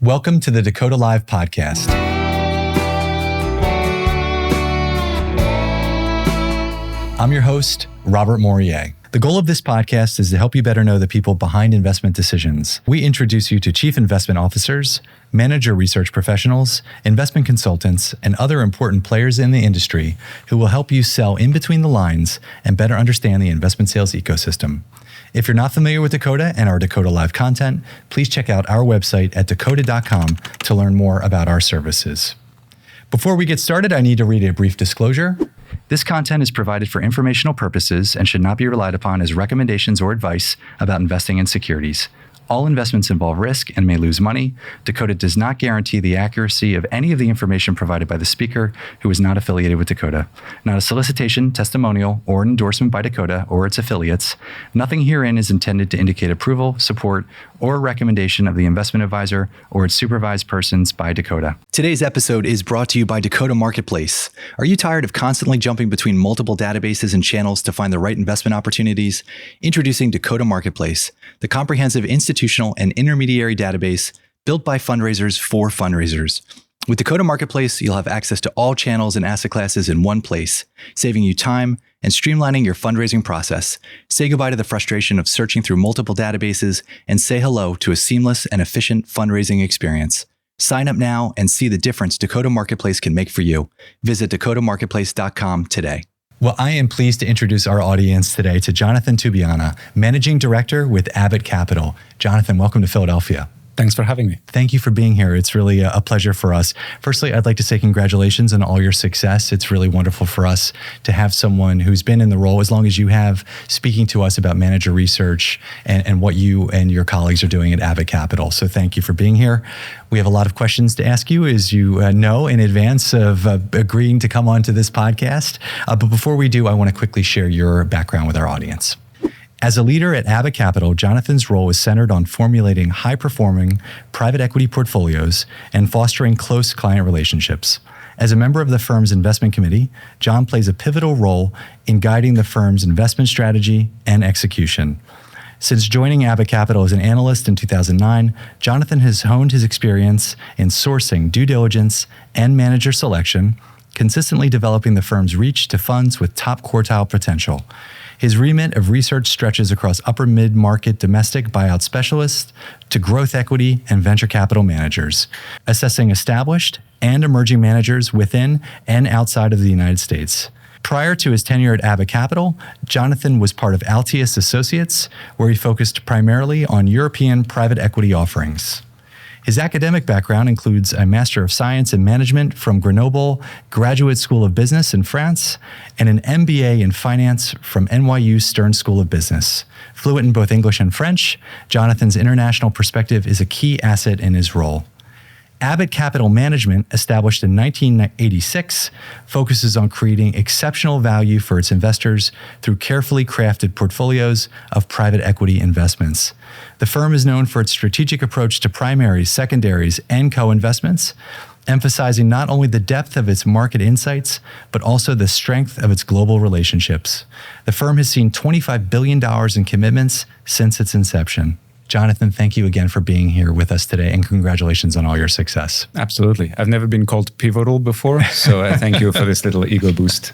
Welcome to the Dakota Live podcast. I'm your host, Robert Morier. The goal of this podcast is to help you better know the people behind investment decisions. We introduce you to chief investment officers, manager research professionals, investment consultants, and other important players in the industry who will help you sell in between the lines and better understand the investment sales ecosystem. If you're not familiar with Dakota and our Dakota Live content, please check out our website at dakota.com to learn more about our services. Before we get started, I need to read a brief disclosure. This content is provided for informational purposes and should not be relied upon as recommendations or advice about investing in securities. All investments involve risk and may lose money. Dakota does not guarantee the accuracy of any of the information provided by the speaker who is not affiliated with Dakota. Not a solicitation, testimonial, or an endorsement by Dakota or its affiliates. Nothing herein is intended to indicate approval, support, or recommendation of the investment advisor or its supervised persons by Dakota. Today's episode is brought to you by Dakota Marketplace. Are you tired of constantly jumping between multiple databases and channels to find the right investment opportunities? Introducing Dakota Marketplace, the comprehensive institutional and intermediary database built by fundraisers for fundraisers. With Dakota Marketplace, you'll have access to all channels and asset classes in one place, saving you time and streamlining your fundraising process. Say goodbye to the frustration of searching through multiple databases and say hello to a seamless and efficient fundraising experience. Sign up now and see the difference Dakota Marketplace can make for you. Visit dakotamarketplace.com today. Well, I am pleased to introduce our audience today to Jonathan Tubiana, Managing Director with Abbott Capital. Jonathan, welcome to Philadelphia. Thanks for having me. Thank you for being here. It's really a pleasure for us. Firstly, I'd like to say congratulations on all your success. It's really wonderful for us to have someone who's been in the role as long as you have, speaking to us about manager research and what you and your colleagues are doing at Abbott Capital. So thank you for being here. We have a lot of questions to ask you, as you know, in advance of agreeing to come on to this podcast. But before we do, I want to quickly share your background with our audience. As a leader at Abbott Capital, Jonathan's role is centered on formulating high-performing private equity portfolios and fostering close client relationships. As a member of the firm's investment committee, John plays a pivotal role in guiding the firm's investment strategy and execution. Since joining Abbott Capital as an analyst in 2009, Jonathan has honed his experience in sourcing, due diligence, and manager selection, consistently developing the firm's reach to funds with top quartile potential. His remit of research stretches across upper mid-market domestic buyout specialists to growth equity and venture capital managers, assessing established and emerging managers within and outside of the United States. Prior to his tenure at Abbott Capital, Jonathan was part of Altius Associates, where he focused primarily on European private equity offerings. His academic background includes a Master of Science in Management from Grenoble Graduate School of Business in France and an MBA in Finance from NYU Stern School of Business. Fluent in both English and French, Jonathan's international perspective is a key asset in his role. Abbott Capital Management, established in 1986, focuses on creating exceptional value for its investors through carefully crafted portfolios of private equity investments. The firm is known for its strategic approach to primaries, secondaries, and co-investments, emphasizing not only the depth of its market insights, but also the strength of its global relationships. The firm has seen $25 billion in commitments since its inception. Jonathan, thank you again for being here with us today, and congratulations on all your success. Absolutely. I've never been called pivotal before, so thank you for this little ego boost.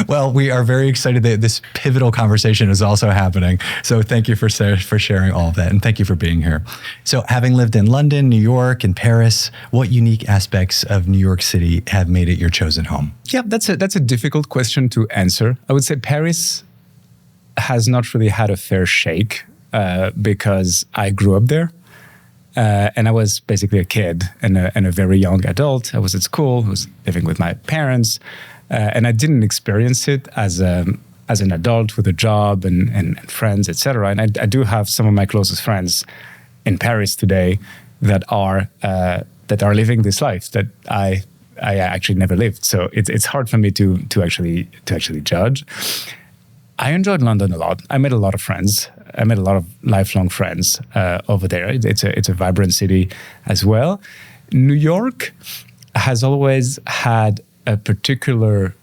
Well, we are very excited that this pivotal conversation is also happening. So thank you for sharing all of that, and thank you for being here. So having lived in London, New York, and Paris, what unique aspects of New York City have made it your chosen home? Yeah, that's a difficult question to answer. I would say Paris has not really had a fair shake. Because I grew up there, and I was basically a kid and a very young adult. I was at school, I was living with my parents, and I didn't experience it as an adult with a job and friends, etc. And I do have some of my closest friends in Paris today that are living this life that I actually never lived. So it's hard for me to actually judge. I enjoyed London a lot. I made a lot of friends. I met a lot of lifelong friends over there. It's a vibrant city as well. New York has always had a particular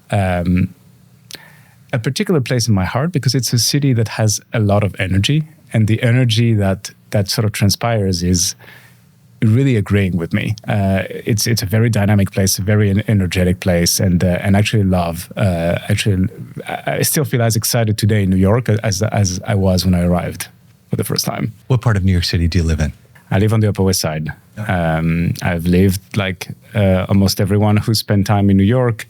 place in my heart because it's a city that has a lot of energy, and the energy that sort of transpires is really agreeing with me. It's a very dynamic place, a very energetic place, and actually love. I still feel as excited today in New York as I was when I arrived for the first time. What part of New York City do you live in? I live on the Upper West Side. I've lived like almost everyone who spent time in New York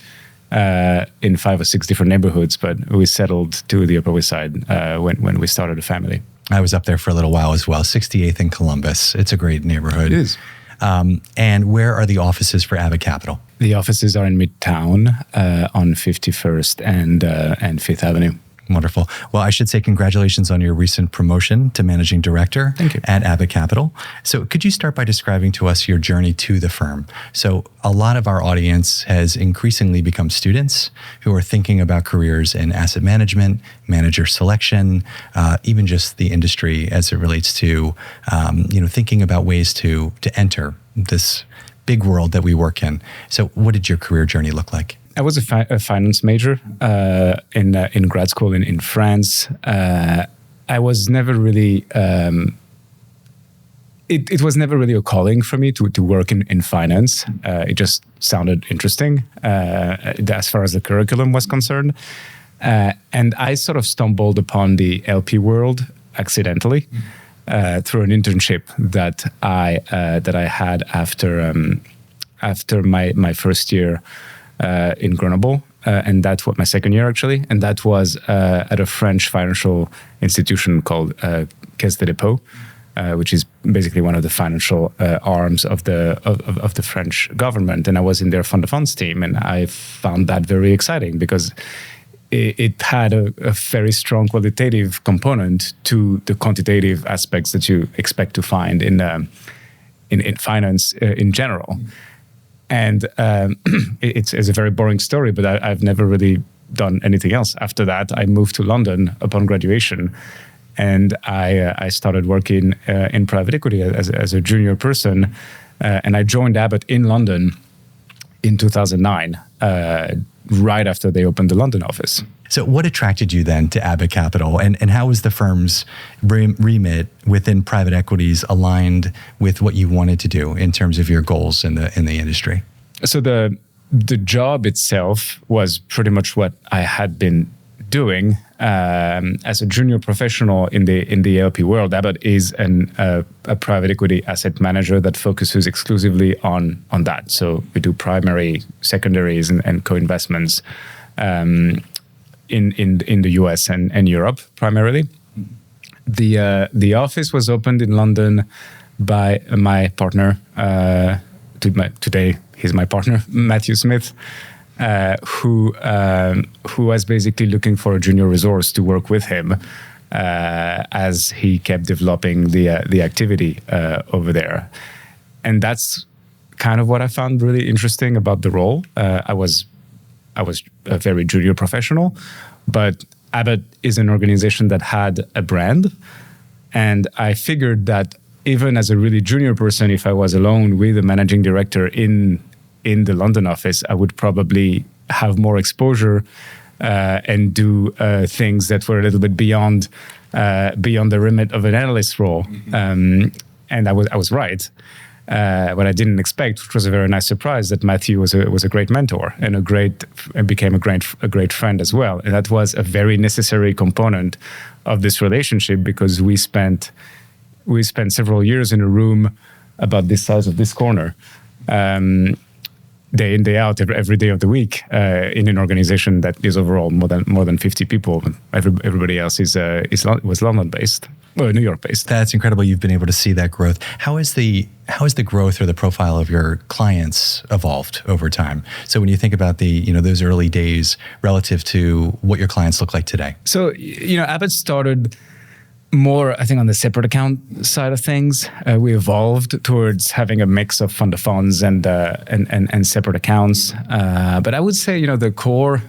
in 5 or 6 different neighborhoods, but we settled to the Upper West Side when we started a family. I was up there for a little while as well, 68th and Columbus. It's a great neighborhood. It is. And where are the offices for Abbott Capital? The offices are in Midtown on 51st and 5th Avenue. Wonderful. Well, I should say congratulations on your recent promotion to managing director at Abbott Capital. So could you start by describing to us your journey to the firm? So a lot of our audience has increasingly become students who are thinking about careers in asset management, manager selection, even just the industry as it relates to, thinking about ways to enter this big world that we work in. So what did your career journey look like? I was a finance major in grad school in France. I was never really. It was never really a calling for me to work in finance. It just sounded interesting as far as the curriculum was concerned, and I sort of stumbled upon the LP world accidentally through an internship that I had after my first year. In Grenoble, and that was my second year actually, and that was at a French financial institution called Caisse de dépôt, which is basically one of the financial arms of the French government. And I was in their fund of funds team, and I found that very exciting because it had a very strong qualitative component to the quantitative aspects that you expect to find in finance in general. And it's a very boring story, but I've never really done anything else. After that, I moved to London upon graduation, and I started working in private equity as a junior person. And I joined Abbott in London in 2009, right after they opened the London office. So what attracted you then to Abbott Capital, and how was the firm's remit within private equities aligned with what you wanted to do in terms of your goals in the industry? So the job itself was pretty much what I had been doing as a junior professional in the LP world. Abbott is a private equity asset manager that focuses exclusively on that. So we do primary, secondaries, and co-investments. In the US and Europe primarily. The office was opened in London by my partner. Today he's my partner, Matthew Smith, who was basically looking for a junior resource to work with him as he kept developing the activity over there. And that's kind of what I found really interesting about the role. I was a very junior professional, but Abbott is an organization that had a brand. And I figured that even as a really junior person, if I was alone with a managing director in the London office, I would probably have more exposure and do things that were a little bit beyond the remit of an analyst role. And I was right. What I didn't expect, which was a very nice surprise, that Matthew was a great mentor and became a great friend as well. And that was a very necessary component of this relationship, because we spent several years in a room about this size of this corner, day in, day out, every day of the week, in an organization that is overall more than 50 people. Everybody else was London based. Well, New York based. That's incredible. You've been able to see that growth. How has the growth or the profile of your clients evolved over time? So when you think about those early days relative to what your clients look like today. So Abbott started more, I think, on the separate account side of things. We evolved towards having a mix of fund of funds and separate accounts. But I would say the core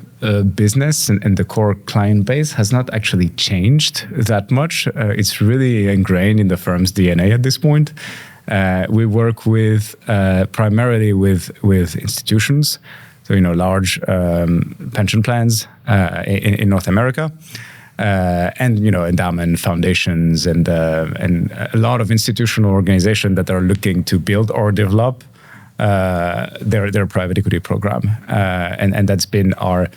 business and the core client base has not actually changed that much. It's really ingrained in the firm's DNA at this point. We work with primarily with institutions, so large pension plans in North America. and endowment foundations and a lot of institutional organizations that are looking to build or develop their private equity program, and that's been our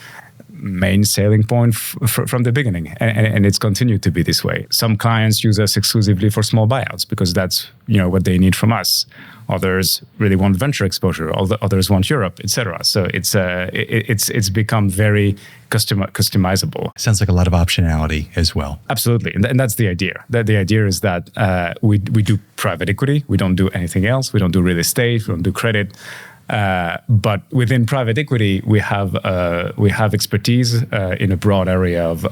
main selling point from the beginning, and it's continued to be this way. Some clients use us exclusively for small buyouts because that's what they need from us. Others really want venture exposure. Others want Europe, etc. So it's become very customizable. Sounds like a lot of optionality as well. Absolutely, and that's the idea. The idea is that we do private equity. We don't do anything else. We don't do real estate. We don't do credit. But within private equity, we have expertise in a broad area of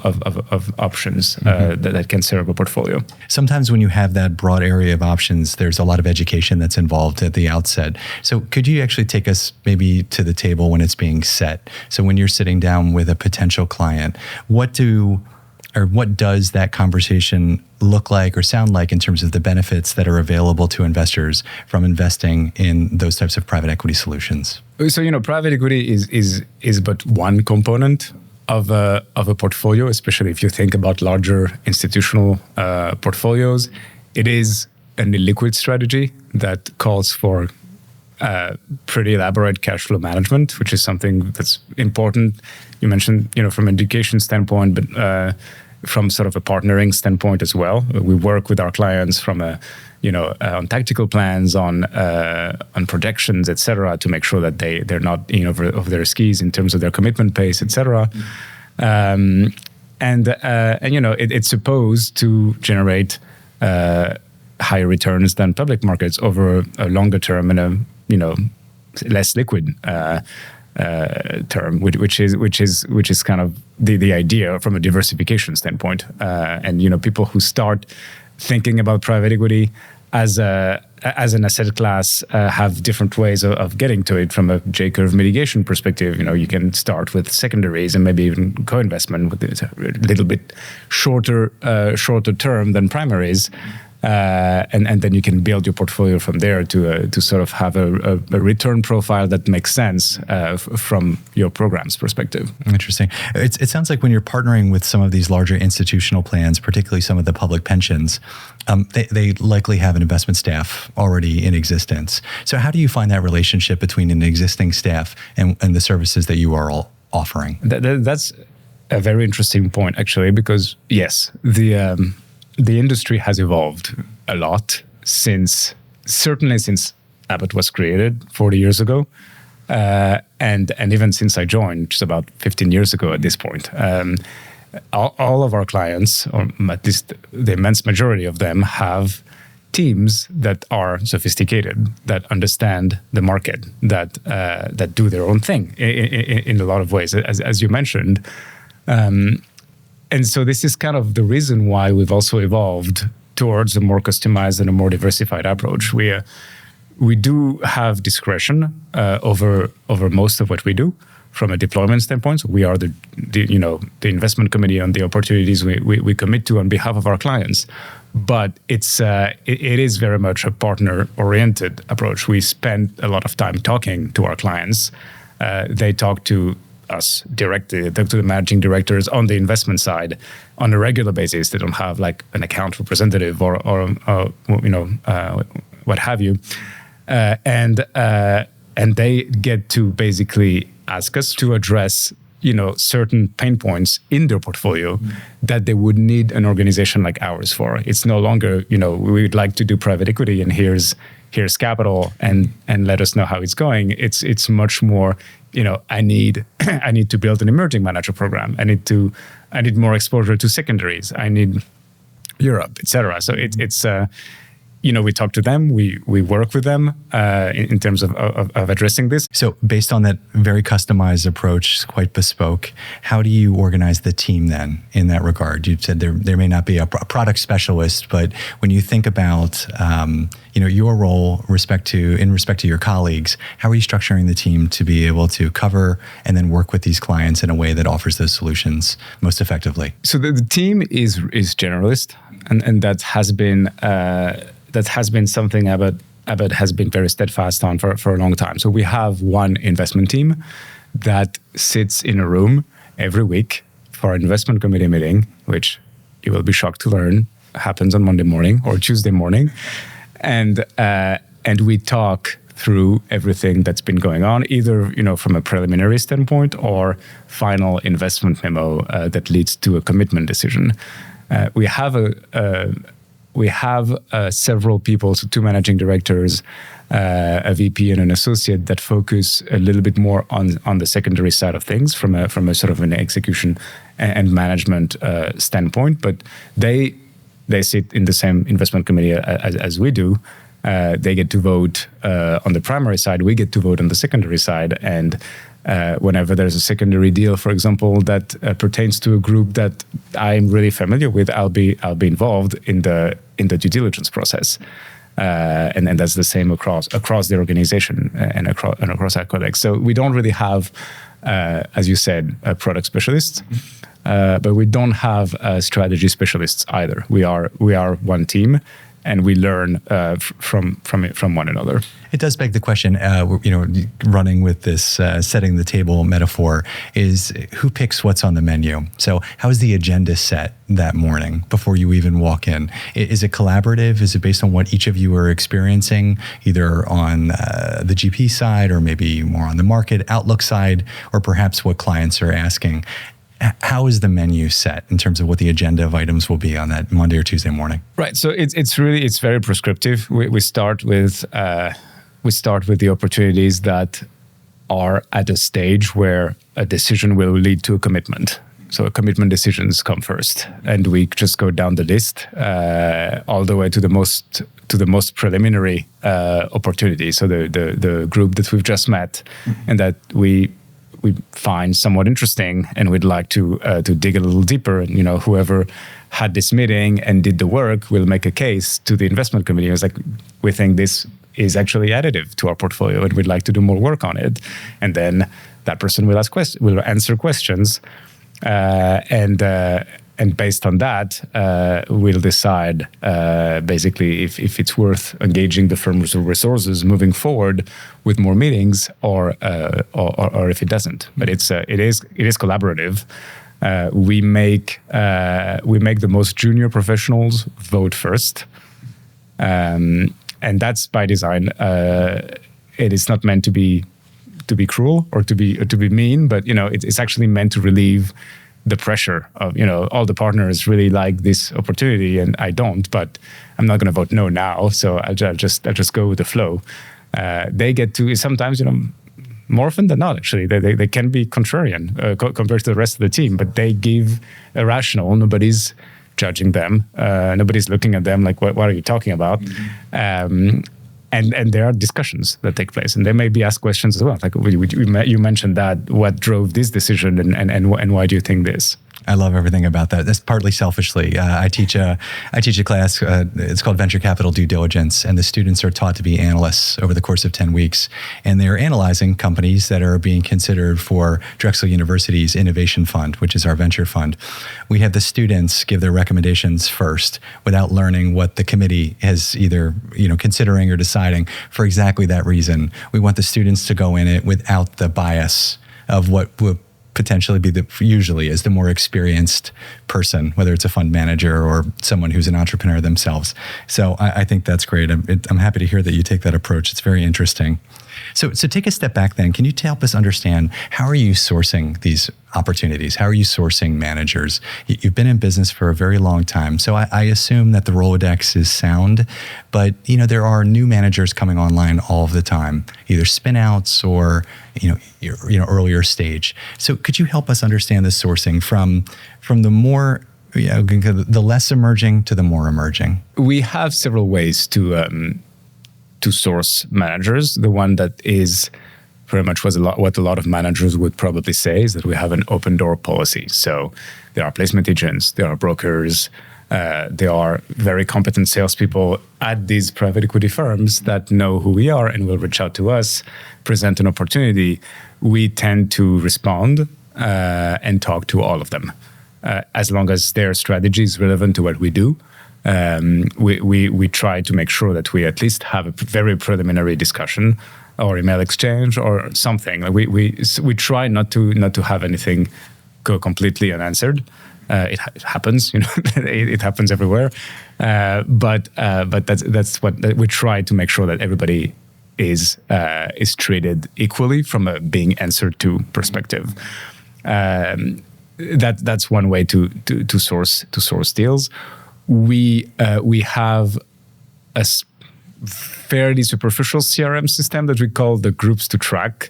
options that can serve a portfolio. Sometimes when you have that broad area of options, there's a lot of education that's involved at the outset. So could you actually take us maybe to the table when it's being set? So when you're sitting down with a potential client, what does that conversation look like or sound like in terms of the benefits that are available to investors from investing in those types of private equity solutions? So, private equity is but one component of a portfolio, especially if you think about larger institutional portfolios. It is an illiquid strategy that calls for pretty elaborate cash flow management, which is something that's important. You mentioned, from an education standpoint, but from sort of a partnering standpoint as well. We work with our clients from on tactical plans, on projections, etc., to make sure that they're not over their skis in terms of their commitment pace, etc. It's supposed to generate higher returns than public markets over a longer term and a less liquid term, which is kind of the idea from a diversification standpoint. People who start thinking about private equity as an asset class have different ways of getting to it. From a J-curve mitigation perspective, you can start with secondaries and maybe even co-investment with a little bit shorter term than primaries. And then you can build your portfolio from there to sort of have a return profile that makes sense from your program's perspective. Interesting. It sounds like when you're partnering with some of these larger institutional plans, particularly some of the public pensions, they likely have an investment staff already in existence. So how do you find that relationship between an existing staff and the services that you are all offering? That's a very interesting point, actually, because yes, the industry has evolved a lot certainly since Abbott was created 40 years ago, and even since I joined, which is about 15 years ago at this point. All of our clients, or at least the immense majority of them, have teams that are sophisticated, that understand the market, that do their own thing in a lot of ways, as you mentioned. And so this is kind of the reason why we've also evolved towards a more customized and a more diversified approach. We do have discretion over most of what we do from a deployment standpoint. So we are the investment committee on the opportunities we commit to on behalf of our clients. But it is very much a partner-oriented approach. We spend a lot of time talking to our clients. They talk to us directly, to the managing directors on the investment side on a regular basis. They don't have like an account representative or what have you, and they get to basically ask us to address certain pain points in their portfolio that they would need an organization like ours for. It's no longer we'd like to do private equity and here's capital and let us know how it's going. It's much more I need to build an emerging manager program. I need more exposure to secondaries. I need Europe, etc. So it's we talk to them, we work with them in terms of addressing this. So based on that very customized approach, quite bespoke, how do you organize the team then in that regard? You said there may not be a product specialist, but when you think about your role in respect to your colleagues, how are you structuring the team to be able to cover and then work with these clients in a way that offers those solutions most effectively? So the team is generalist, and that has been something Abbott has been very steadfast on for a long time. So we have one investment team that sits in a room every week for our investment committee meeting, which you will be shocked to learn happens on Monday morning or Tuesday morning, and we talk through everything that's been going on, either from a preliminary standpoint or final investment memo that leads to a commitment decision. We have several people, so 2 managing directors, a VP and an associate, that focus a little bit more on the secondary side of things from a sort of an execution and management standpoint. But they sit in the same investment committee as we do. They get to vote on the primary side. We get to vote on the secondary side. And whenever there's a secondary deal, for example, that pertains to a group that I'm really familiar with, I'll be involved in the due diligence process. And that's the same across the organization and across our colleagues. So we don't really have, as you said, product specialists, but we don't have strategy specialists either. We are one team, and we learn from one another. It does beg the question, running with this setting the table metaphor, is who picks what's on the menu? So how is the agenda set that morning before you even walk in? Is it collaborative? Is it based on what each of you are experiencing, either on the GP side or maybe more on the market outlook side, or perhaps what clients are asking? How is the menu set in terms of what the agenda of items will be on that Monday or Tuesday morning? Right. So it's very prescriptive. We start with the opportunities that are at a stage where a decision will lead to a commitment. So commitment decisions come first, and we just go down the list all the way to the most preliminary opportunity. So the group that we've just met, and that we find somewhat interesting, and we'd like to dig a little deeper. And whoever had this meeting and did the work will make a case to the investment committee. It's like, we think this is actually additive to our portfolio, and we'd like to do more work on it. And then that person will answer questions, and based on that, we'll decide basically if it's worth engaging the firm's resources moving forward with more meetings, or if it doesn't. But it is collaborative. We make the most junior professionals vote first, and that's by design. It is not meant to be cruel or to be mean, but it's actually meant to relieve the pressure of, all the partners really like this opportunity and I don't, but I'm not going to vote no now. So I'll just go with the flow. They get to sometimes, more often than not, actually, they can be contrarian compared to the rest of the team, but they give a rationale. Nobody's judging them. Nobody's looking at them like, what are you talking about? Mm-hmm. And there are discussions that take place, and they may be asked questions as well. Like you mentioned that, what drove this decision, and why do you think this? I love everything about that. That's partly selfishly. I teach a class. It's called Venture Capital Due Diligence, and the students are taught to be analysts over the course of 10 weeks. And they're analyzing companies that are being considered for Drexel University's Innovation Fund, which is our venture fund. We have the students give their recommendations first without learning what the committee is either considering or deciding. For exactly that reason, we want the students to go in it without the bias of what would potentially be usually is the more experienced person, whether it's a fund manager or someone who's an entrepreneur themselves. So I think that's great. I'm happy to hear that you take that approach. It's very interesting. So take a step back then. Can you help us understand, how are you sourcing these opportunities? How are you sourcing managers? You've been in business for a very long time. So I assume that the Rolodex is sound, but there are new managers coming online all of the time, either spin-outs or earlier stage. So could you help us understand the sourcing from the more the less emerging to the more emerging? We have several ways to source managers. The one that is very much what a lot of managers would probably say is that we have an open door policy. So there are placement agents, there are brokers, there are very competent salespeople at these private equity firms that know who we are and will reach out to us, present an opportunity. We tend to respond and talk to all of them, as long as their strategy is relevant to what we do. We try to make sure that we at least have a very preliminary discussion or email exchange or something. We try not to have anything go completely unanswered. It happens, it happens everywhere. But that's what we try to make sure that everybody is treated equally from a being answered to perspective. That's one way to source deals. We have a fairly superficial CRM system that we call the groups to track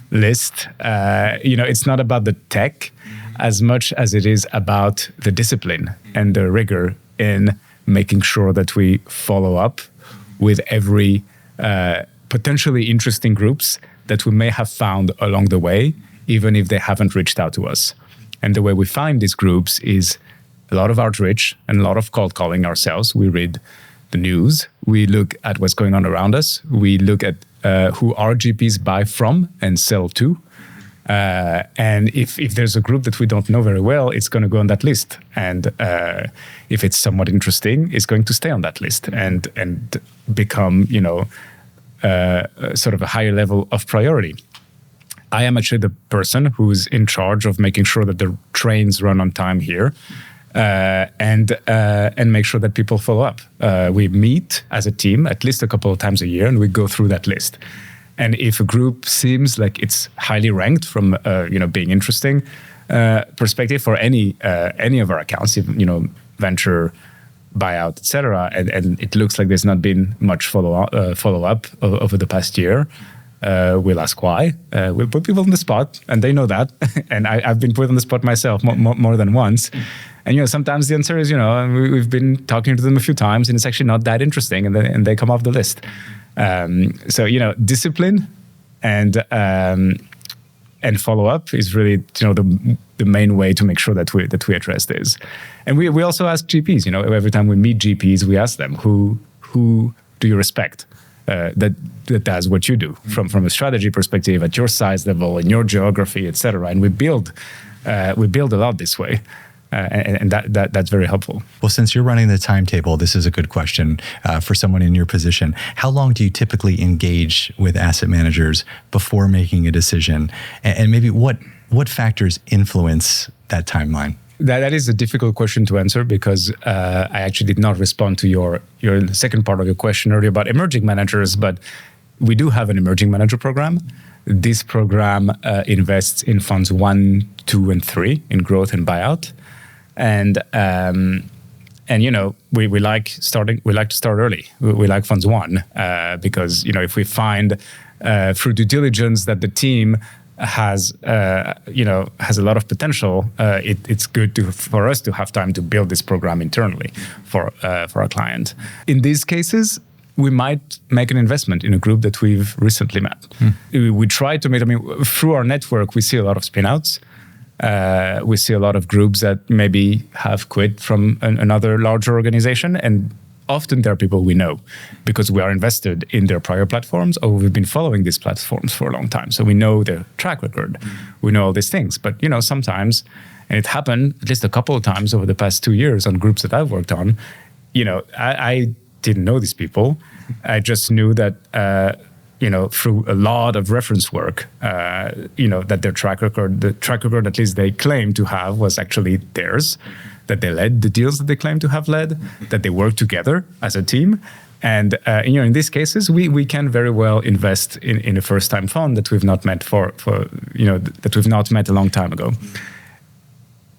list. It's not about the tech as much as it is about the discipline and the rigor in making sure that we follow up with every potentially interesting groups that we may have found along the way, even if they haven't reached out to us. And the way we find these groups is a lot of outreach and a lot of cold calling ourselves. We read the news. We look at what's going on around us. We look at who our GPs buy from and sell to. And if there's a group that we don't know very well, it's going to go on that list. And if it's somewhat interesting, it's going to stay on that list and become, sort of a higher level of priority. I am actually the person who's in charge of making sure that the trains run on time here, and make sure that people follow up. We meet as a team at least a couple of times a year, and we go through that list. And if a group seems like it's highly ranked from being interesting perspective for any of our accounts, venture, buyout, etc., and it looks like there's not been much follow up over the past year. We'll ask why. We'll put people on the spot, and they know that. And I've been put on the spot myself more than once. And sometimes the answer is we've been talking to them a few times, and it's actually not that interesting, and they come off the list. So discipline and follow up is really the main way to make sure that we address this. And we also ask GPs. Every time we meet GPs, we ask them who do you respect that does what you do from a strategy perspective at your size level, in your geography, etc. And we build a lot this way. And that's very helpful. Well, since you're running the timetable, this is a good question for someone in your position. How long do you typically engage with asset managers before making a decision? And maybe what factors influence that timeline? That is a difficult question to answer because I actually did not respond to your second part of your question earlier about emerging managers, but we do have an emerging manager program. This program invests in funds 1, 2, and 3 in growth and buyout. And we like to start early. We like funds 1 because if we find through due diligence that the team has a lot of potential, it's good for us to have time to build this program internally for our client. In these cases, we might make an investment in a group that we've recently met. We try to make. Through our network, we see a lot of spin-outs. We see a lot of groups that maybe have quit from another larger organization, and often there are people we know because we are invested in their prior platforms, or we've been following these platforms for a long time. So we know their track record, we know all these things. But sometimes, and it happened at least a couple of times over the past 2 years on groups that I've worked on, I didn't know these people. I just knew that through a lot of reference work, that their track record, the track record at least they claim to have, was actually theirs, that they led the deals that they claim to have led, that they work together as a team. And in these cases, we can very well invest in a first-time fund that we've not met that we've not met a long time ago.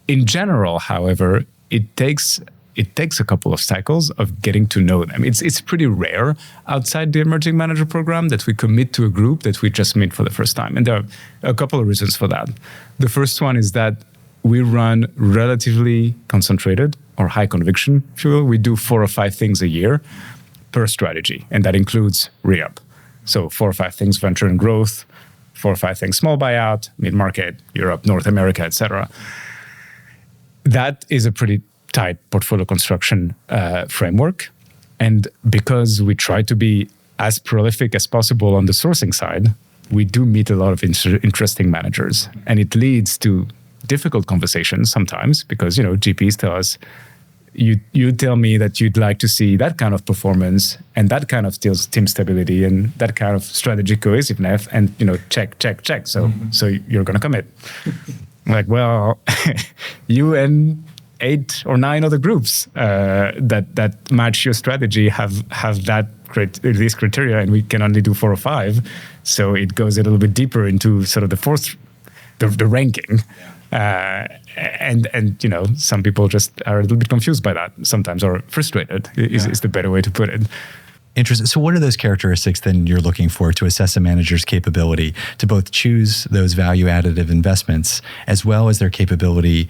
In general, however, it takes a couple of cycles of getting to know them. It's pretty rare outside the emerging manager program that we commit to a group that we just meet for the first time. And there are a couple of reasons for that. The first one is that we run relatively concentrated or high conviction, if you will. We do 4 or 5 things a year per strategy, and that includes re-up. So 4 or 5 things venture and growth, 4 or 5 things small buyout, mid-market, Europe, North America, etc. That is a pretty tight portfolio construction framework. And because we try to be as prolific as possible on the sourcing side, we do meet a lot of interesting managers. And it leads to difficult conversations sometimes because, GPs tell us, you tell me that you'd like to see that kind of performance and that kind of team stability and that kind of strategic cohesiveness and, check. So you're going to commit. I'm like, well, you and 8 or 9 other groups that match your strategy have these criteria, and we can only do 4 or 5. So it goes a little bit deeper into sort of the ranking. And some people just are a little bit confused by that sometimes, or frustrated is the better way to put it. Interesting. So what are those characteristics then you're looking for to assess a manager's capability to both choose those value additive investments as well as their capability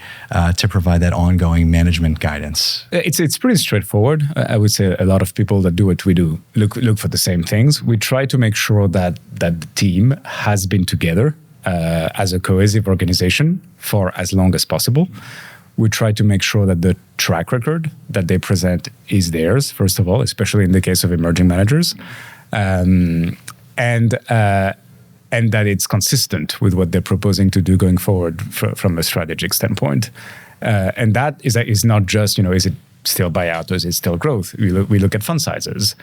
to provide that ongoing management guidance? It's pretty straightforward. I would say a lot of people that do what we do look for the same things. We try to make sure that the team has been together as a cohesive organization for as long as possible. We try to make sure that the track record that they present is theirs, first of all, especially in the case of emerging managers, and that it's consistent with what they're proposing to do going forward from a strategic standpoint. And that is not just, is it still buyout or is it still growth? We look at fund sizes.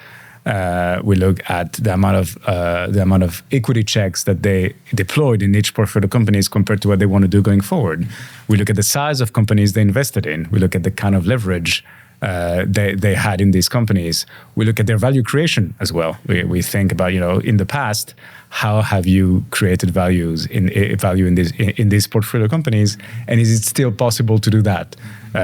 We look at the amount of equity checks that they deployed in each portfolio companies compared to what they want to do going forward. We look at the size of companies they invested in. We look at the kind of leverage they had in these companies. We look at their value creation as well. We think about, in the past, how have you created value in these portfolio companies, and is it still possible to do that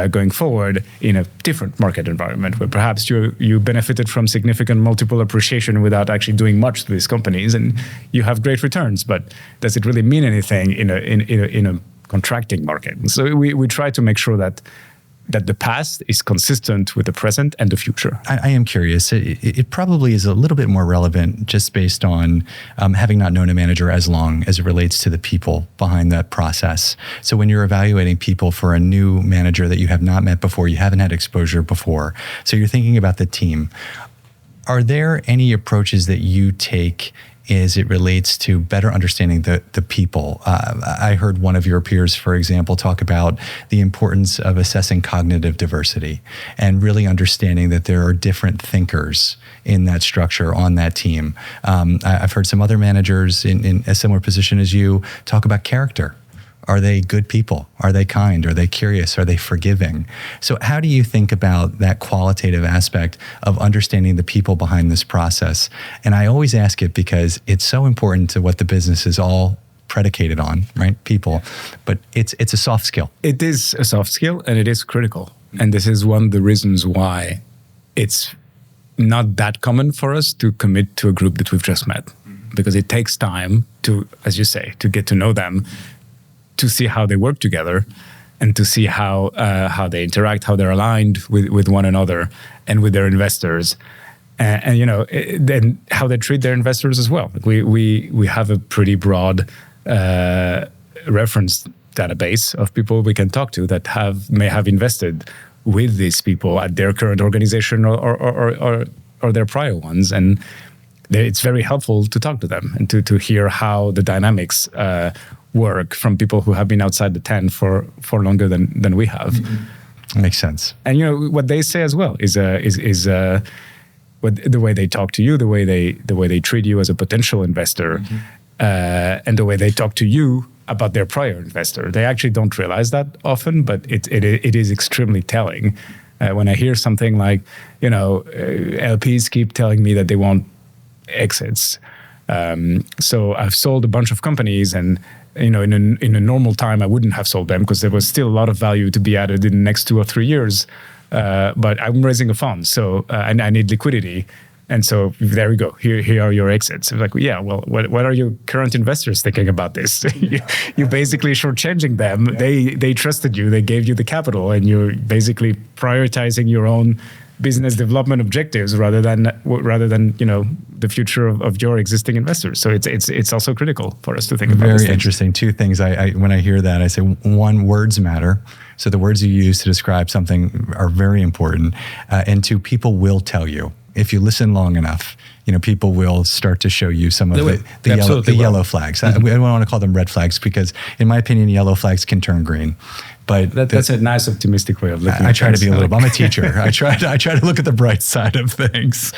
going forward in a different market environment where perhaps you benefited from significant multiple appreciation without actually doing much to these companies, and you have great returns, but does it really mean anything in a contracting market? So we try to make sure that the past is consistent with the present and the future. I am curious. It probably is a little bit more relevant just based on having not known a manager as long as it relates to the people behind that process. So when you're evaluating people for a new manager that you have not met before, you haven't had exposure before, so you're thinking about the team, are there any approaches that you take as it relates to better understanding the people? I heard one of your peers, for example, talk about the importance of assessing cognitive diversity and really understanding that there are different thinkers in that structure on that team. I've heard some other managers in a similar position as you talk about character. Are they good people? Are they kind? Are they curious? Are they forgiving? So how do you think about that qualitative aspect of understanding the people behind this process? And I always ask it because it's so important to what the business is all predicated on, right? People. But it's a soft skill. It is a soft skill, and it is critical. And this is one of the reasons why it's not that common for us to commit to a group that we've just met. Because it takes time to, as you say, to get to know them, to see how they work together, and to see how they interact, how they're aligned with one another and with their investors, and then how they treat their investors as well. We have a pretty broad reference database of people we can talk to that may have invested with these people at their current organization or their prior ones, and it's very helpful to talk to them and to hear how the dynamics work from people who have been outside the tent for longer than we have. Mm-hmm. Makes sense. And what they say as well is the way they talk to you, the way they treat you as a potential investor, mm-hmm. And the way they talk to you about their prior investor. They actually don't realize that often, but it is extremely telling. When I hear something like, LPs keep telling me that they want exits. So I've sold a bunch of companies, and in a normal time I wouldn't have sold them because there was still a lot of value to be added in the next 2 or 3 years. But I'm raising a fund, so I need liquidity, and so there we go. Here are your exits. I'm like, yeah, well, what are your current investors thinking about this? You're basically shortchanging them. Yeah. They trusted you. They gave you the capital, and you're basically prioritizing your own business development objectives rather than the future of your existing investors. So it's also critical for us to think about. Very interesting. 2 things. I when I hear that, I say, 1, words matter. So the words you use to describe something are very important. And 2, people will tell you. If you listen long enough, people will start to show you some of the yellow flags. Mm-hmm. I don't want to call them red flags because, in my opinion, yellow flags can turn green. But that's a nice optimistic way of looking. I try to be a little. I'm a teacher. I try to look at the bright side of things.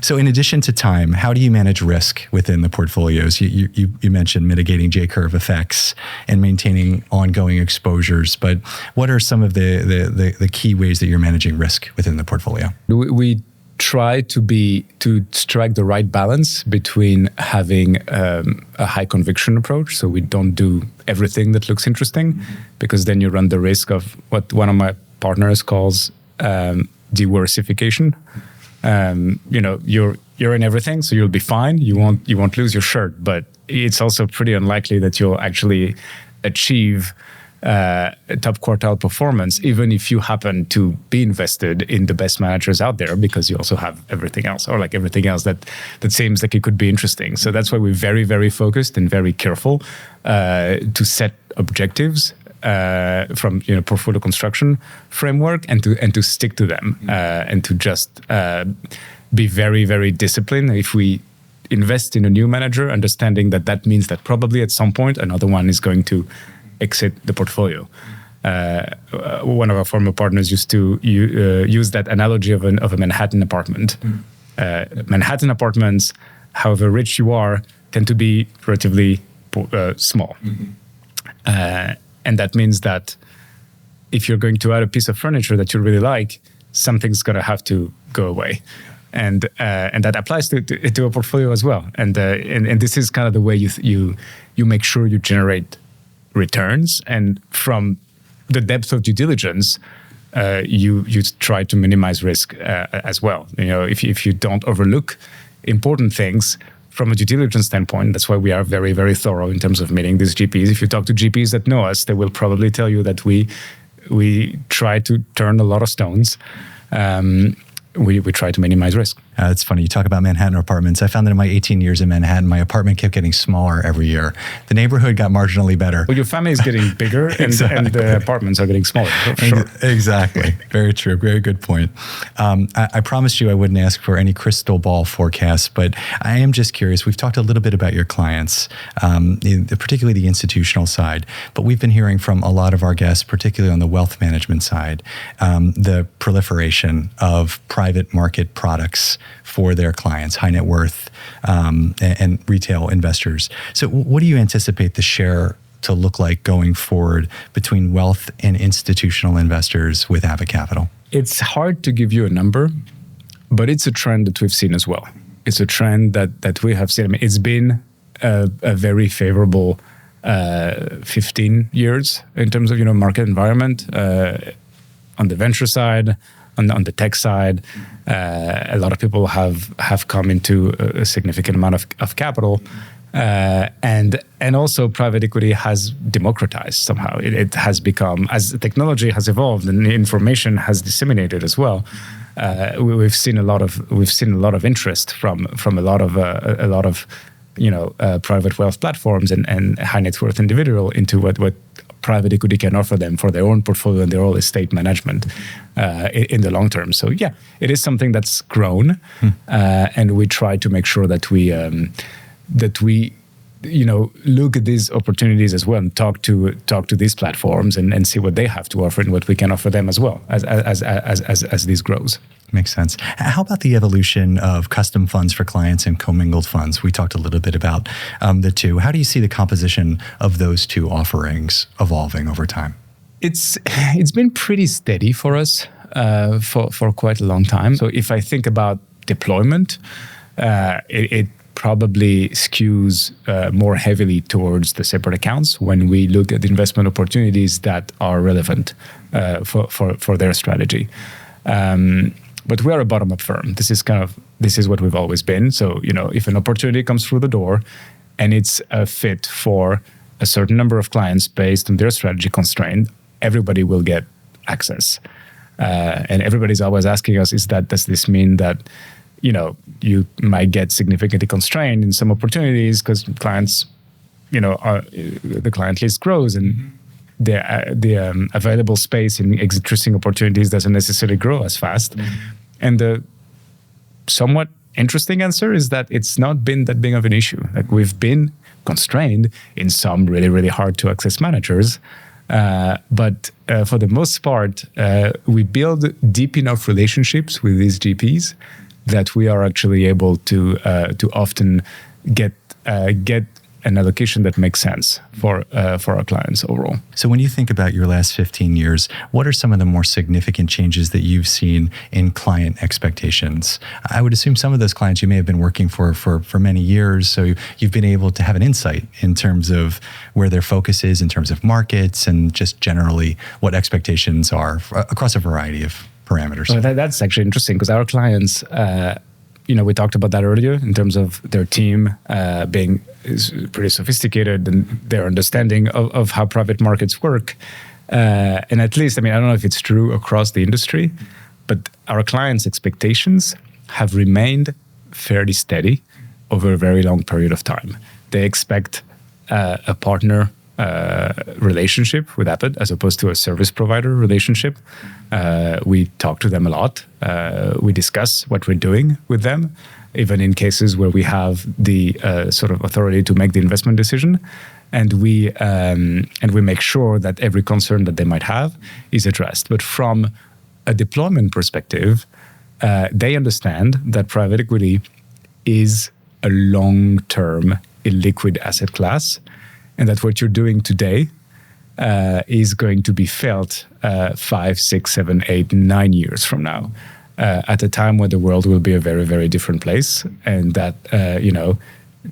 So, in addition to time, how do you manage risk within the portfolios? You mentioned mitigating J-curve effects and maintaining ongoing exposures. But what are some of the key ways that you're managing risk within the portfolio? We try to strike the right balance between having a high conviction approach. So we don't do everything that looks interesting, because then you run the risk of what one of my partners calls diversification. You're in everything, so you'll be fine. You won't lose your shirt, but it's also pretty unlikely that you'll actually achieve top quartile performance, even if you happen to be invested in the best managers out there, because you also have everything else, or like everything else that seems like it could be interesting. So that's why we're very, very focused and very careful to set objectives from portfolio construction framework and to stick to them and to just be very, very disciplined. If we invest in a new manager, understanding that means that probably at some point another one is going to exit the portfolio. One of our former partners used to use that analogy of a Manhattan apartment. Manhattan apartments, however rich you are, tend to be relatively small. And that means that if you're going to add a piece of furniture that you really like, something's going to have to go away. And that applies to a portfolio as well. And this is kind of the way you make sure you generate returns, and from the depth of due diligence, you try to minimize risk as well. If you don't overlook important things from a due diligence standpoint, that's why we are very, very thorough in terms of meeting these GPs. If you talk to GPs that know us, they will probably tell you that we try to turn a lot of stones. We try to minimize risk. It's funny. You talk about Manhattan apartments. I found that in my 18 years in Manhattan, my apartment kept getting smaller every year. The neighborhood got marginally better. Well, your family is getting bigger and the apartments are getting smaller. For sure. Exactly. Very true. Very good point. I promised you I wouldn't ask for any crystal ball forecasts, but I am just curious. We've talked a little bit about your clients, particularly the institutional side, but we've been hearing from a lot of our guests, particularly on the wealth management side, the proliferation of private market products for their clients, high net worth and retail investors. So what do you anticipate the share to look like going forward between wealth and institutional investors with Abbott Capital? It's hard to give you a number, but it's a trend that we've seen as well. It's a trend that we have seen. I mean, it's been a very favorable 15 years in terms of market environment on the venture side. On the tech side, a lot of people have come into a significant amount of capital, and also private equity has democratized somehow. It has become, as technology has evolved and information has disseminated as well. We've seen a lot of interest from a lot of private wealth platforms and high net worth individual into what private equity can offer them for their own portfolio and their own estate management in the long term. So yeah, it is something that's grown, and we try to make sure that we look at these opportunities as well and talk to these platforms and see what they have to offer and what we can offer them as well as this grows. Makes sense. How about the evolution of custom funds for clients and commingled funds? We talked a little bit about the two. How do you see the composition of those two offerings evolving over time? It's been pretty steady for us for quite a long time. So if I think about deployment, it probably skews more heavily towards the separate accounts when we look at investment opportunities that are relevant for their strategy. But we are a bottom-up firm. This is what we've always been. So, if an opportunity comes through the door and it's a fit for a certain number of clients based on their strategy constraint, everybody will get access. And everybody's always asking us, does this mean that, you might get significantly constrained in some opportunities because clients, the client list grows and the available space in interesting opportunities doesn't necessarily grow as fast. And the somewhat interesting answer is that it's not been that big of an issue. Like, we've been constrained in some really, really hard to access managers, But for the most part, we build deep enough relationships with these GPs that we are actually able to often get an allocation that makes sense for our clients overall. So when you think about your last 15 years, what are some of the more significant changes that you've seen in client expectations? I would assume some of those clients you may have been working for many years, so you've been able to have an insight in terms of where their focus is in terms of markets and just generally what expectations are across a variety of parameters. Well, that's actually interesting because our clients, we talked about that earlier in terms of their team being pretty sophisticated and their understanding of how private markets work. And at least, I don't know if it's true across the industry, but our clients' expectations have remained fairly steady over a very long period of time. They expect a partner relationship with Abbott as opposed to a service provider relationship. We talk to them a lot. We discuss what we're doing with them, even in cases where we have the sort of authority to make the investment decision. And we make sure that every concern that they might have is addressed. But from a deployment perspective, they understand that private equity is a long-term illiquid asset class, and that what you're doing today is going to be felt 5, 6, 7, 8, 9 years from now, at a time where the world will be a very, very different place, and that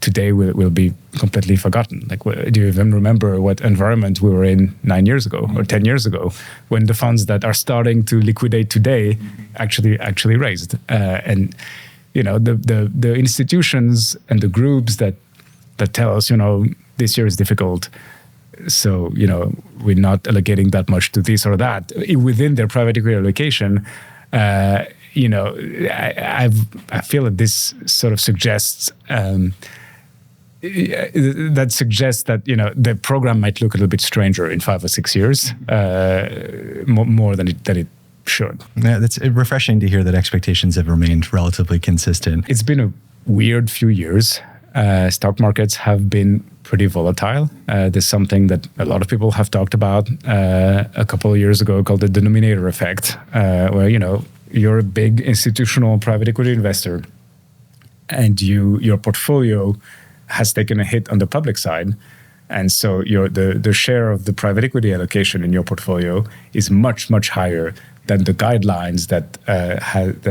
today will be completely forgotten. Like, do you even remember what environment we were in 9 years ago or 10 years ago, when the funds that are starting to liquidate today actually raised? And the institutions and the groups that tell us, this year is difficult, so we're not allocating that much to this or that within their private equity allocation. I feel that this sort of suggests that the program might look a little bit stranger in 5 or 6 years, more than it should. Yeah, that's refreshing to hear that expectations have remained relatively consistent. It's been a weird few years. Stock markets have been pretty volatile. There's something that a lot of people have talked about a couple of years ago called the denominator effect, where you're a big institutional private equity investor, and your portfolio has taken a hit on the public side, and so the share of the private equity allocation in your portfolio is much, much higher than the guidelines that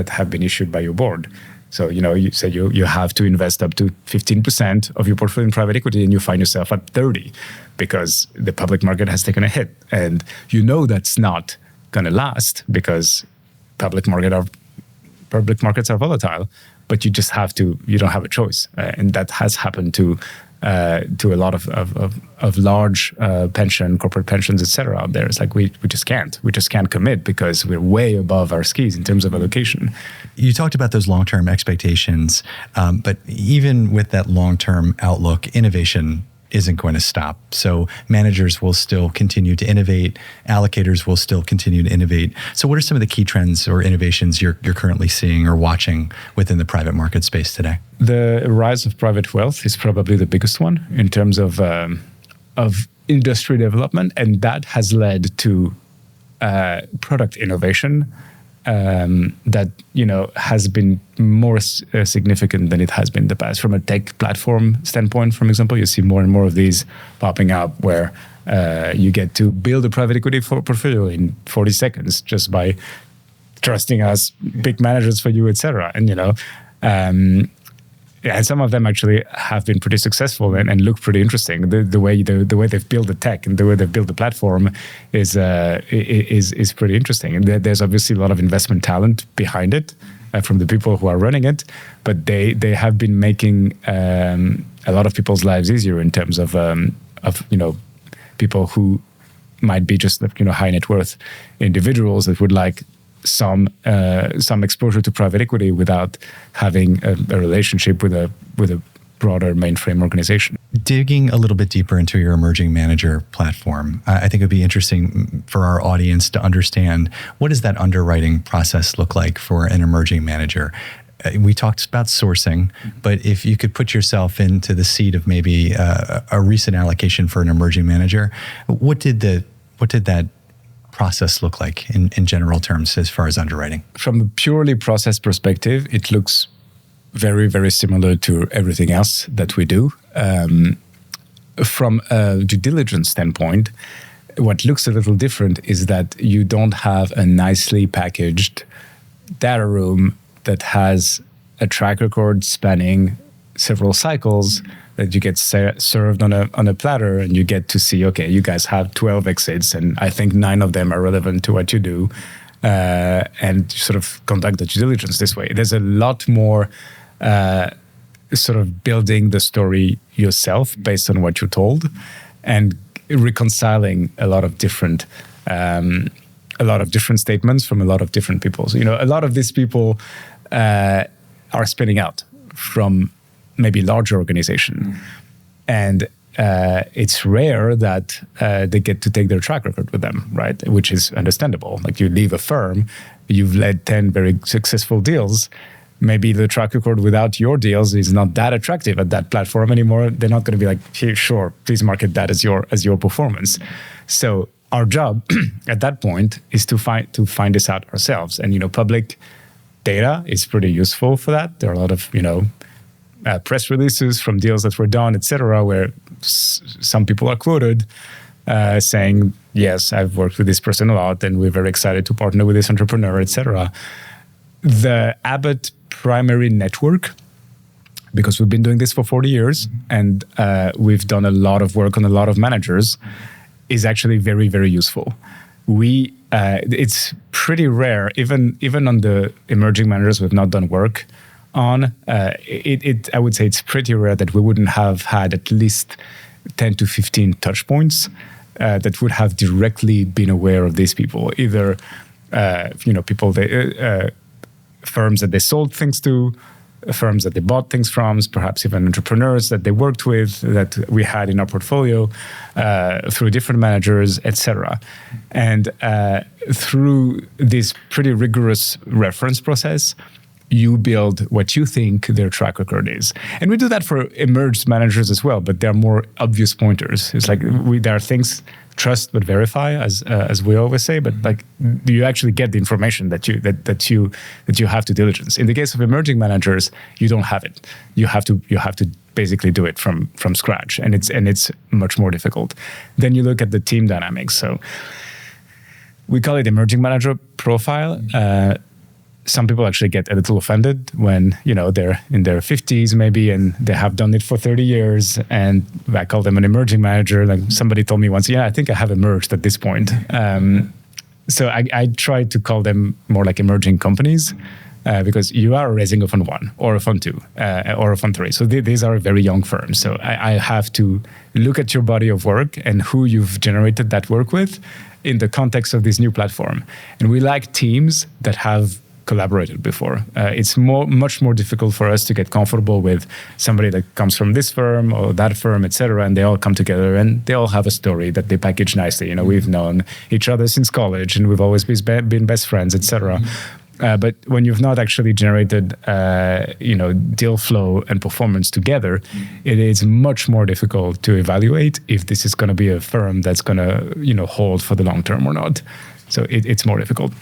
have been issued by your board. So, you said you have to invest up to 15% of your portfolio in private equity, and you find yourself at 30 because the public market has taken a hit. And that's not going to last because public markets are volatile, but you don't have a choice. And that has happened to a lot of large corporate pensions, etc. out there. It's like we just can't commit because we're way above our skis in terms of allocation. You talked about those long-term expectations, but even with that long-term outlook, innovation isn't going to stop. So managers will still continue to innovate, allocators will still continue to innovate. So what are some of the key trends or innovations you're currently seeing or watching within the private market space today? The rise of private wealth is probably the biggest one in terms of industry development, and that has led to product innovation that has been more significant than it has been in the past. From a tech platform standpoint, for example, you see more and more of these popping up where you get to build a private equity portfolio in 40 seconds just by trusting us, pick managers for you, etc. And and some of them actually have been pretty successful and look pretty interesting. The way they've built the tech and the way they've built the platform is pretty interesting. And there's obviously a lot of investment talent behind it from the people who are running it, but they have been making a lot of people's lives easier in terms of people who might be just high net worth individuals that would like some exposure to private equity without having a relationship with a broader mainframe organization. Digging a little bit deeper into your emerging manager platform, I think it would be interesting for our audience to understand, what does that underwriting process look like for an emerging manager? We talked about sourcing, but if you could put yourself into the seat of maybe a recent allocation for an emerging manager, what did the What did that process look like in general terms as far as underwriting? From a purely process perspective, it looks very, very similar to everything else that we do. From a due diligence standpoint, what looks a little different is that you don't have a nicely packaged data room that has a track record spanning several cycles that you get served on a platter, and you get to see, okay, you guys have 12 exits, and I think 9 of them are relevant to what you do, and sort of conduct the due diligence this way. There's a lot more sort of building the story yourself based on what you're told, and reconciling a lot of different statements from a lot of different people. So, a lot of these people are spinning out from maybe larger organization. And it's rare that they get to take their track record with them, right? Which is understandable. Like, you leave a firm, you've led 10 very successful deals. Maybe the track record without your deals is not that attractive at that platform anymore. They're not going to be like, here, sure, please market that as your performance. So our job at that point is to find this out ourselves. And, public data is pretty useful for that. There are a lot of, press releases from deals that were done, et cetera, where some people are quoted saying, yes, I've worked with this person a lot, and we're very excited to partner with this entrepreneur, et cetera. The Abbott primary network, because we've been doing this for 40 years, and we've done a lot of work on a lot of managers, is actually very, very useful. It's pretty rare, even on the emerging managers we've not done work on, I would say it's pretty rare that we wouldn't have had at least 10 to 15 touch points that would have directly been aware of these people, either people firms that they sold things to, firms that they bought things from, perhaps even entrepreneurs that they worked with that we had in our portfolio through different managers, etc. And through this pretty rigorous reference process, you build what you think their track record is. And we do that for emerged managers as well, but they're more obvious pointers. It's like there are things, trust but verify, as we always say, but like, do you actually get the information that you have to diligence? In the case of emerging managers, you don't have it. You have to basically do it from scratch, and it's much more difficult. Then you look at the team dynamics. So we call it emerging manager profile. Some people actually get a little offended when, they're in their 50s maybe, and they have done it for 30 years. And I call them an emerging manager. Like, somebody told me once, I think I have emerged at this point. So I try to call them more like emerging companies, because you are raising a fund 1 or a fund 2 or a fund 3. So these are very young firms. So I have to look at your body of work and who you've generated that work with in the context of this new platform. And we like teams that have collaborated before. It's much more difficult for us to get comfortable with somebody that comes from this firm or that firm, etc., and they all come together and they all have a story that they package nicely. We've known each other since college and we've always been best friends, etc. But when you've not actually generated, deal flow and performance together, it is much more difficult to evaluate if this is going to be a firm that's going to, hold for the long term or not. So it's more difficult.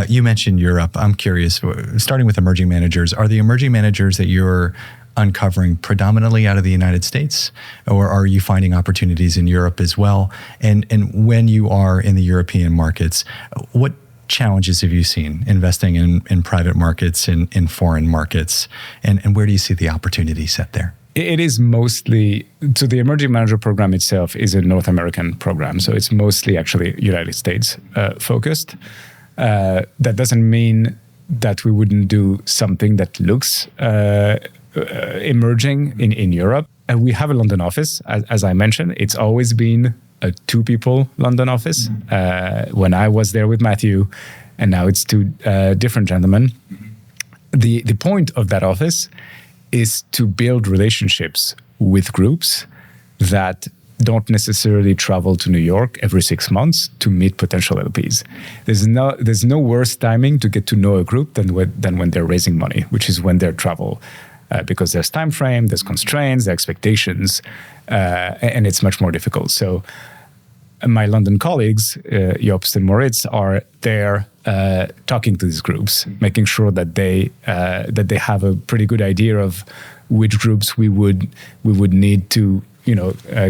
You mentioned Europe. I'm curious, starting with emerging managers, are the emerging managers that you're uncovering predominantly out of the United States, or are you finding opportunities in Europe as well? And when you are in the European markets, what challenges have you seen investing in private markets, in foreign markets, and where do you see the opportunity set there? It is mostly, so the Emerging Manager Program itself is a North American program, so it's mostly actually United States focused. That doesn't mean that we wouldn't do something that looks emerging in Europe. And we have a London office, as I mentioned. It's always been a 2-people London office. When I was there with Matthew, and now it's 2 different gentlemen. The point of that office is to build relationships with groups that don't necessarily travel to New York every 6 months to meet potential LPs. There's no worse timing to get to know a group than when they're raising money, which is when they travel, because there's time frame, there's constraints, there's expectations, and it's much more difficult. So my London colleagues, Jobst and Moritz, are there talking to these groups, making sure that they have a pretty good idea of which groups we would need to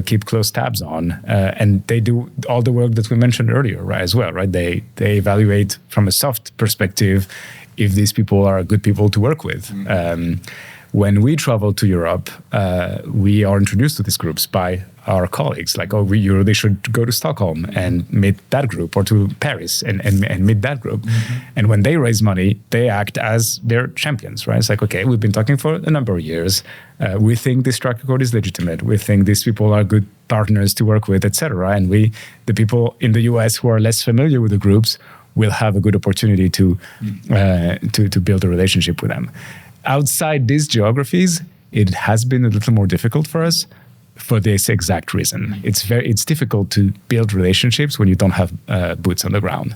keep close tabs on, and they do all the work that we mentioned earlier, right? As well, right? They evaluate from a soft perspective if these people are good people to work with. When we travel to Europe, we are introduced to these groups by our colleagues. Like, you really should go to Stockholm and meet that group, or to Paris and meet that group. And when they raise money, they act as their champions, right? It's like, okay, we've been talking for a number of years. We think this track record is legitimate. We think these people are good partners to work with, etc. And the people in the US who are less familiar with the groups, will have a good opportunity to build a relationship with them. Outside these geographies, it has been a little more difficult for us for this exact reason. It's difficult to build relationships when you don't have boots on the ground,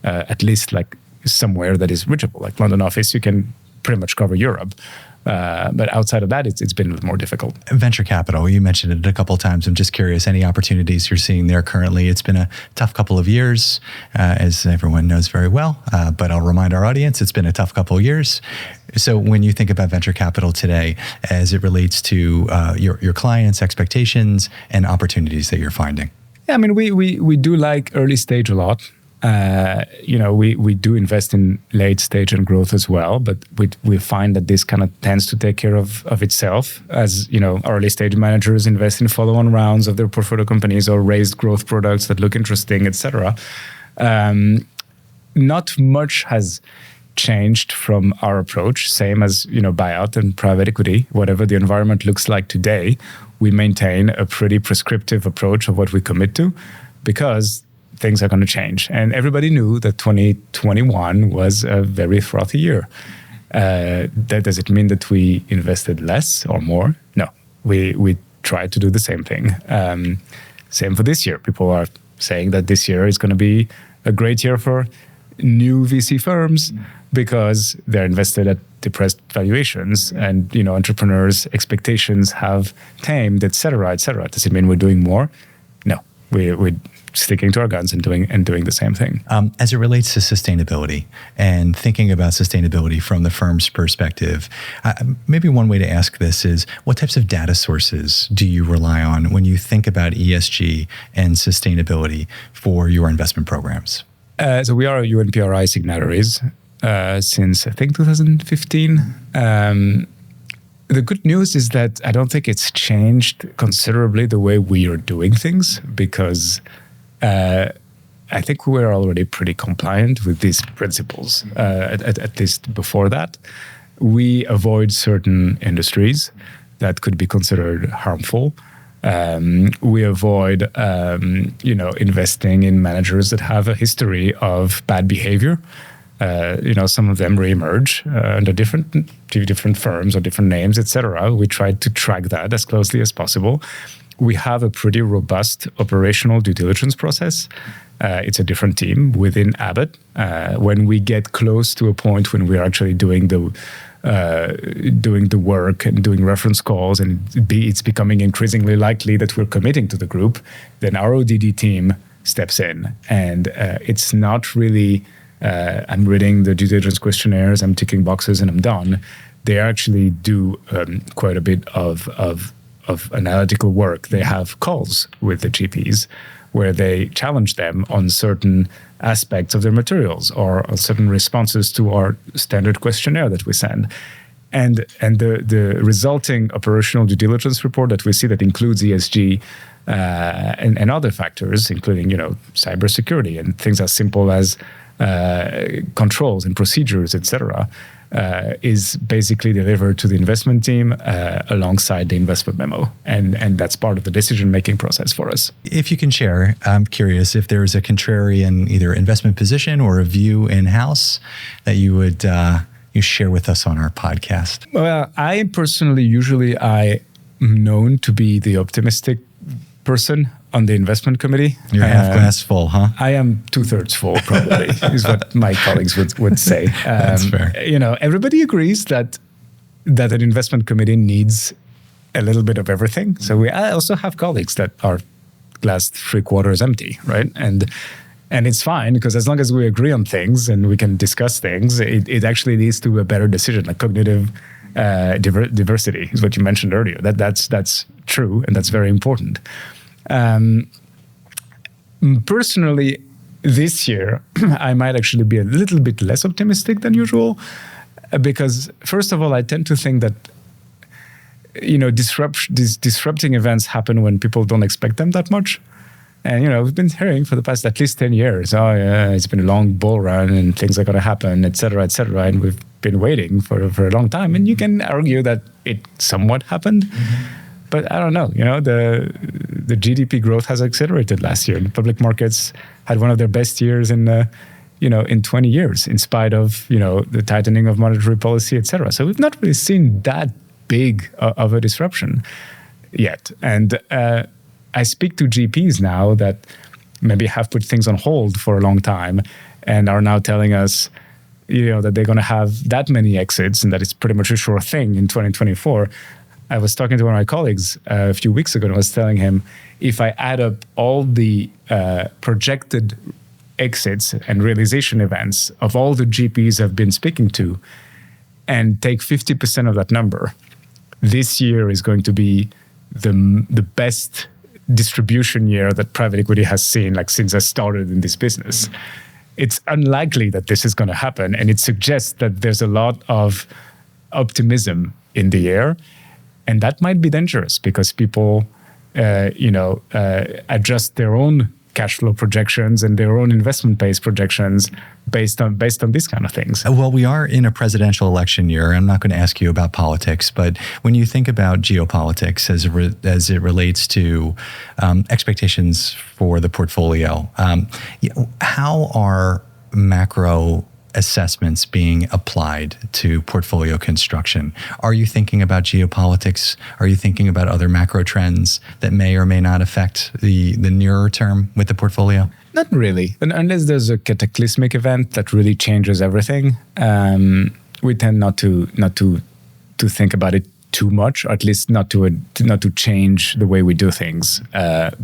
at least like somewhere that is reachable. Like London office, you can pretty much cover Europe. But outside of that, it's been a little more difficult. Venture capital, you mentioned it a couple of times. I'm just curious, any opportunities you're seeing there currently? It's been a tough couple of years, as everyone knows very well. But I'll remind our audience, it's been a tough couple of years. So when you think about venture capital today, as it relates to your clients' expectations and opportunities that you're finding? Yeah, I mean, we do like early stage a lot. We do invest in late stage and growth as well, but we find that this kind of tends to take care of itself, as early stage managers invest in follow-on rounds of their portfolio companies or raised growth products that look interesting, etc. Not much has changed from our approach, same as buyout and private equity. Whatever the environment looks like today, we maintain a pretty prescriptive approach of what we commit to, because things are going to change. And everybody knew that 2021 was a very frothy year. Does it mean that we invested less or more? No, we tried to do the same thing. Same for this year. People are saying that this year is going to be a great year for new VC firms because they're invested at depressed valuations, and entrepreneurs' expectations have tamed, et cetera, et cetera. Does it mean we're doing more? No, we're sticking to our guns and doing the same thing. As it relates to sustainability and thinking about sustainability from the firm's perspective, maybe one way to ask this is, what types of data sources do you rely on when you think about ESG and sustainability for your investment programs? So we are UNPRI signatories since, I think, 2015. The good news is that I don't think it's changed considerably the way we are doing things, because I think we're already pretty compliant with these principles, at least before that. We avoid certain industries that could be considered harmful. We avoid, investing in managers that have a history of bad behavior. Some of them reemerge under different firms or different names, etc. We try to track that as closely as possible. We have a pretty robust operational due diligence process. It's a different team within Abbott. When we get close to a point when we're actually doing the work and doing reference calls, and it's becoming increasingly likely that we're committing to the group, then our ODD team steps in. And it's not really, I'm reading the due diligence questionnaires, I'm ticking boxes, and I'm done. They actually do quite a bit of analytical work. They have calls with the GPs where they challenge them on certain aspects of their materials or on certain responses to our standard questionnaire that we send. And the resulting operational due diligence report that we see that includes ESG and other factors, including cybersecurity and things as simple as controls and procedures, etc., is basically delivered to the investment team alongside the investment memo. And that's part of the decision-making process for us. If you can share, I'm curious if there is a contrarian either investment position or a view in-house that you would you share with us on our podcast. Well, I personally, usually I am known to be the optimistic person on the investment committee. You're half glass full, huh? I am 2/3 full, probably, is what my colleagues would say. That's fair. Everybody agrees that an investment committee needs a little bit of everything. So I also have colleagues that are glass 3/4 empty, right? And it's fine, because as long as we agree on things and we can discuss things, it actually leads to a better decision. Like cognitive diversity is what you mentioned earlier. That's true, and that's very important. Personally, this year, I might actually be a little bit less optimistic than usual, because first of all, I tend to think that these disrupting events happen when people don't expect them that much. And, we've been hearing for the past at least 10 years, oh, yeah, it's been a long bull run and things are going to happen, et cetera, et cetera. And we've been waiting for a long time. And you can argue that it somewhat happened. Mm-hmm. But I don't know, the GDP growth has accelerated last year. The public markets had one of their best years in 20 years, in spite of, the tightening of monetary policy, et cetera. So we've not really seen that big of a disruption yet. And I speak to GPs now that maybe have put things on hold for a long time and are now telling us, that they're going to have that many exits and that it's pretty much a sure thing in 2024. I was talking to one of my colleagues a few weeks ago, and I was telling him, if I add up all the projected exits and realization events of all the GPs I've been speaking to and take 50% of that number, this year is going to be the best distribution year that private equity has seen, since I started in this business. It's unlikely that this is going to happen, and it suggests that there's a lot of optimism in the air, and that might be dangerous because people, adjust their own cash flow projections and their own investment-based projections based on these kind of things. Well, we are in a presidential election year. I'm not going to ask you about politics, but when you think about geopolitics as it relates to expectations for the portfolio, how are macro assessments being applied to portfolio construction? Are you thinking about geopolitics? Are you thinking about other macro trends that may or may not affect the nearer term with the portfolio? Not really. And unless there's a cataclysmic event that really changes everything, we tend not to think about it too much, or at least not to change the way we do things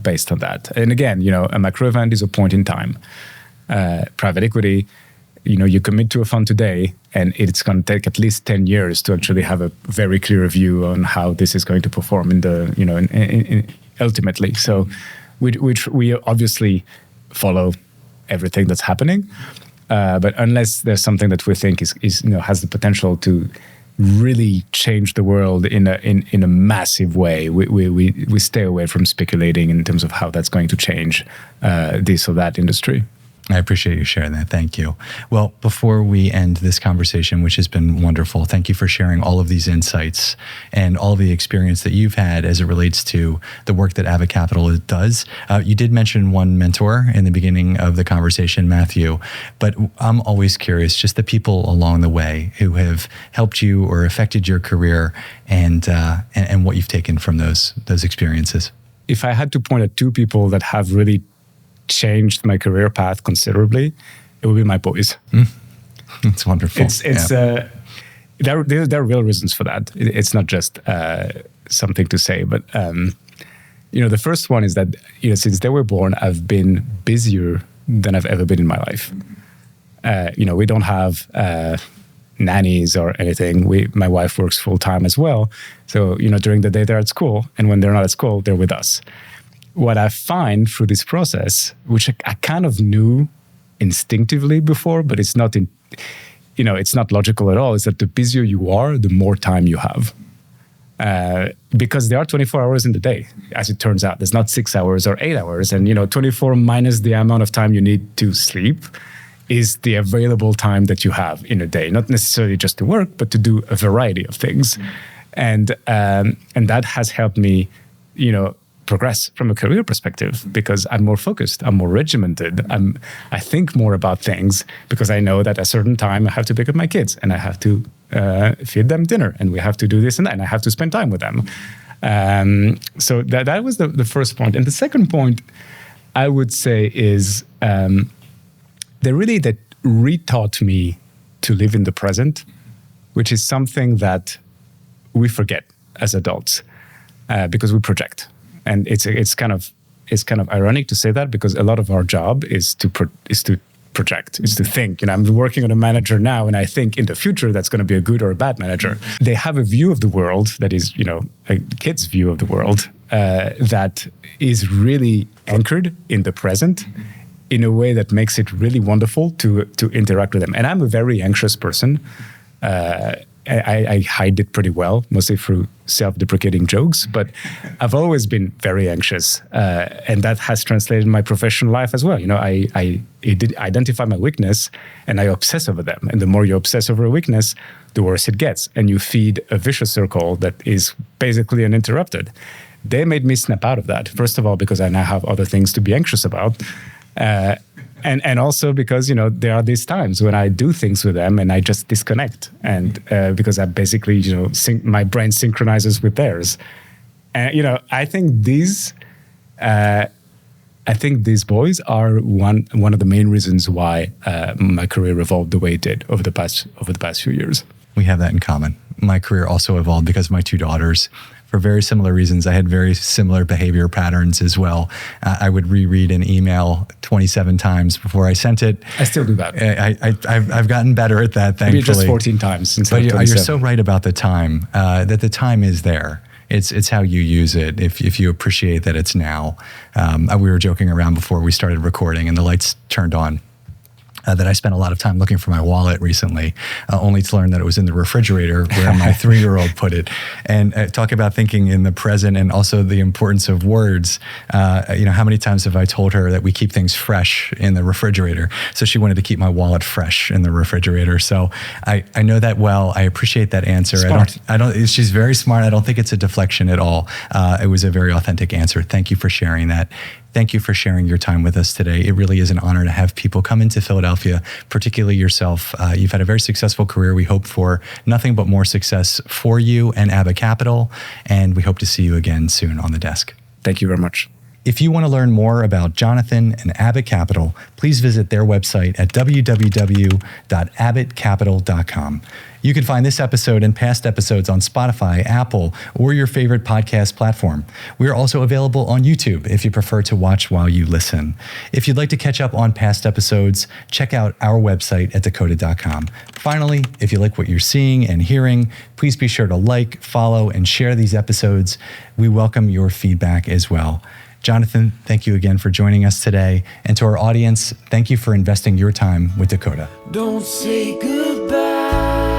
based on that. And again, a macro event is a point in time. Private equity, you commit to a fund today, and it's going to take at least 10 years to actually have a very clear view on how this is going to perform ultimately. So, which we obviously follow everything that's happening, but unless there's something that we think is has the potential to really change the world in a massive way, we stay away from speculating in terms of how that's going to change this or that industry. I appreciate you sharing that. Thank you. Well, before we end this conversation, which has been wonderful, thank you for sharing all of these insights and all of the experience that you've had as it relates to the work that Abbott Capital does. You did mention one mentor in the beginning of the conversation, Matthew, but I'm always curious, just the people along the way who have helped you or affected your career and what you've taken from those experiences. If I had to point at two people that have really changed my career path considerably, it would be my boys. It's wonderful. There are real reasons for that. It's not just something to say, but the first one is that since they were born, I've been busier than I've ever been in my life. We don't have nannies or anything. My wife works full time as well, so during the day they're at school, and when they're not at school, they're with us. What I find through this process, which I kind of knew instinctively before, but it's not it's not logical at all, is that the busier you are, the more time you have. Because there are 24 hours in the day, as it turns out. There's not 6 hours or 8 hours. And 24 minus the amount of time you need to sleep is the available time that you have in a day. Not necessarily just to work, but to do a variety of things. And that has helped me, progress from a career perspective, because I'm more focused, I'm more regimented, I think more about things, because I know that at a certain time I have to pick up my kids and I have to feed them dinner, and we have to do this and that, and I have to spend time with them. So that was the first point. And the second point, I would say, is they retaught me to live in the present, which is something that we forget as adults because we project. And it's it's kind of ironic to say that because a lot of our job is to project, is to think. I'm working on a manager now, and I think in the future that's going to be a good or a bad manager. They have a view of the world that is, a kid's view of the world that is really anchored in the present in a way that makes it really wonderful to interact with them. And I'm a very anxious person. I hide it pretty well, mostly through self-deprecating jokes, but I've always been very anxious. And that has translated in my professional life as well. I did identify my weakness and I obsess over them. And the more you obsess over a weakness, the worse it gets. And you feed a vicious circle that is basically uninterrupted. They made me snap out of that. First of all, because I now have other things to be anxious about. And also because, there are these times when I do things with them and I just disconnect. And because I basically, my brain synchronizes with theirs. And, I think these boys are one of the main reasons why my career evolved the way it did over the past few years. We have that in common. My career also evolved because of my two daughters. For very similar reasons. I had very similar behavior patterns as well. I would reread an email 27 times before I sent it. I still do that. I've gotten better at that, thankfully. Maybe just 14 times since But you're so right about the time, that the time is there. It's how you use it. If you appreciate that it's now. We were joking around before we started recording and the lights turned on. That I spent a lot of time looking for my wallet recently, only to learn that it was in the refrigerator where my 3-year-old put it. And talk about thinking in the present and also the importance of words. How many times have I told her that we keep things fresh in the refrigerator? So she wanted to keep my wallet fresh in the refrigerator. So I know that well. I appreciate that answer. Smart. She's very smart. I don't think it's a deflection at all. It was a very authentic answer. Thank you for sharing that. Thank you for sharing your time with us today. It really is an honor to have people come into Philadelphia, particularly yourself. You've had a very successful career. We hope for nothing but more success for you and Abbott Capital, and we hope to see you again soon on the desk. Thank you very much. If you want to learn more about Jonathan and Abbott Capital, please visit their website at www.abbottcapital.com. You can find this episode and past episodes on Spotify, Apple, or your favorite podcast platform. We are also available on YouTube if you prefer to watch while you listen. If you'd like to catch up on past episodes, check out our website at Dakota.com. Finally, if you like what you're seeing and hearing, please be sure to like, follow, and share these episodes. We welcome your feedback as well. Jonathan, thank you again for joining us today. And to our audience, thank you for investing your time with Dakota. Don't say goodbye.